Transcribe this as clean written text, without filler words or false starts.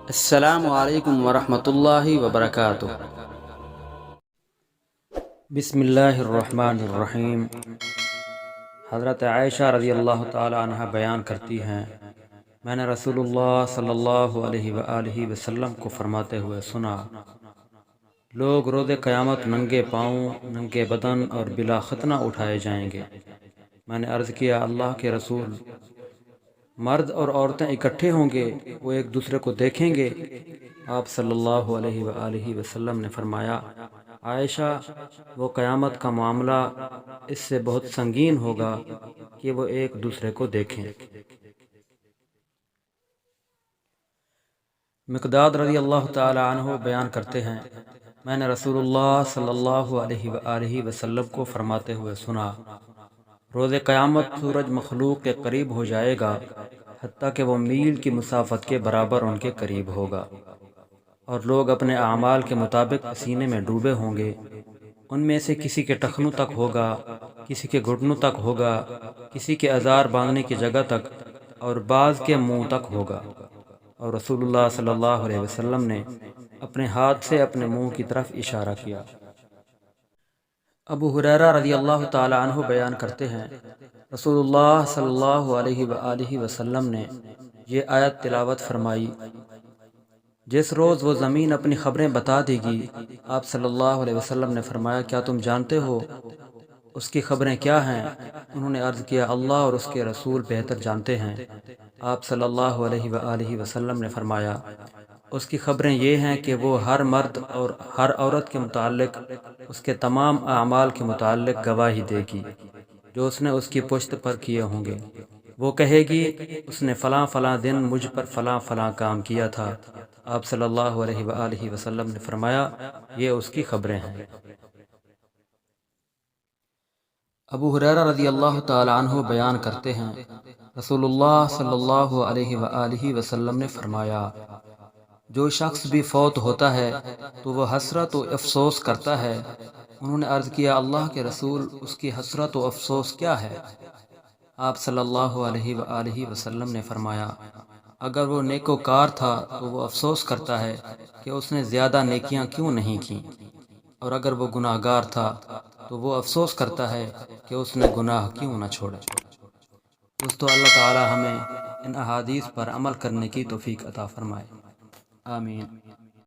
السلام علیکم ورحمۃ اللہ وبرکاتہ۔ بسم اللہ الرحمن الرحیم۔ حضرت عائشہ رضی اللہ تعالی عنہ بیان کرتی ہیں، میں نے رسول اللہ صلی اللہ علیہ وآلہ وسلم کو فرماتے ہوئے سنا، لوگ روز قیامت ننگے پاؤں، ننگے بدن اور بلا ختنہ اٹھائے جائیں گے۔ میں نے عرض کیا، اللہ کے رسول، مرد اور عورتیں اکٹھے ہوں گے، وہ ایک دوسرے کو دیکھیں گے؟ آپ صلی اللہ علیہ وآلہ وسلم نے فرمایا، عائشہ، وہ قیامت کا معاملہ اس سے بہت سنگین ہوگا کہ وہ ایک دوسرے کو دیکھیں۔ مقداد رضی اللہ تعالی عنہ بیان کرتے ہیں، میں نے رسول اللہ صلی اللہ علیہ وآلہ وسلم کو فرماتے ہوئے سنا، روز قیامت سورج مخلوق کے قریب ہو جائے گا، حتیٰ کہ وہ میل کی مسافت کے برابر ان کے قریب ہوگا، اور لوگ اپنے اعمال کے مطابق پسینے میں ڈوبے ہوں گے۔ ان میں سے کسی کے ٹخنوں تک ہوگا، کسی کے گھٹنوں تک ہوگا، کسی کے ازار باندھنے کی جگہ تک، اور بعض کے منہ تک ہوگا۔ اور رسول اللہ صلی اللہ علیہ وسلم نے اپنے ہاتھ سے اپنے منہ کی طرف اشارہ کیا۔ ابو ہریرہ رضی اللہ تعالی عنہ بیان کرتے ہیں، رسول اللہ صلی اللہ علیہ وآلہ وسلم نے یہ آیت تلاوت فرمائی، جس روز وہ زمین اپنی خبریں بتا دے گی۔ آپ صلی اللہ علیہ وسلم نے فرمایا، کیا تم جانتے ہو اس کی خبریں کیا ہیں؟ انہوں نے عرض کیا، اللہ اور اس کے رسول بہتر جانتے ہیں۔ آپ صلی اللہ علیہ وآلہ وسلم نے فرمایا، اس کی خبریں یہ ہیں کہ وہ ہر مرد اور ہر عورت کے متعلق اس کے تمام اعمال کے متعلق گواہی دے گی جو اس نے اس کی پشت پر کیے ہوں گے۔ وہ کہے گی، اس نے فلاں فلاں دن مجھ پر فلاں فلاں کام کیا تھا۔ آپ صلی اللہ علیہ وآلہ وسلم نے فرمایا، یہ اس کی خبریں ہیں۔ ابو ہریرہ رضی اللہ تعالی عنہ بیان کرتے ہیں، رسول اللہ صلی اللہ علیہ وآلہ وسلم نے فرمایا، جو شخص بھی فوت ہوتا ہے تو وہ حسرت و افسوس کرتا ہے۔ انہوں نے عرض کیا، اللہ کے رسول، اس کی حسرت و افسوس کیا ہے؟ آپ صلی اللہ علیہ وآلہ وسلم نے فرمایا، اگر وہ نیکوکار تھا تو وہ افسوس کرتا ہے کہ اس نے زیادہ نیکیاں کیوں نہیں کیں، اور اگر وہ گناہ گار تھا تو وہ افسوس کرتا ہے کہ اس نے گناہ کیوں نہ چھوڑا۔ دوستو، اللہ تعالی ہمیں ان احادیث پر عمل کرنے کی توفیق عطا فرمائے، آمین۔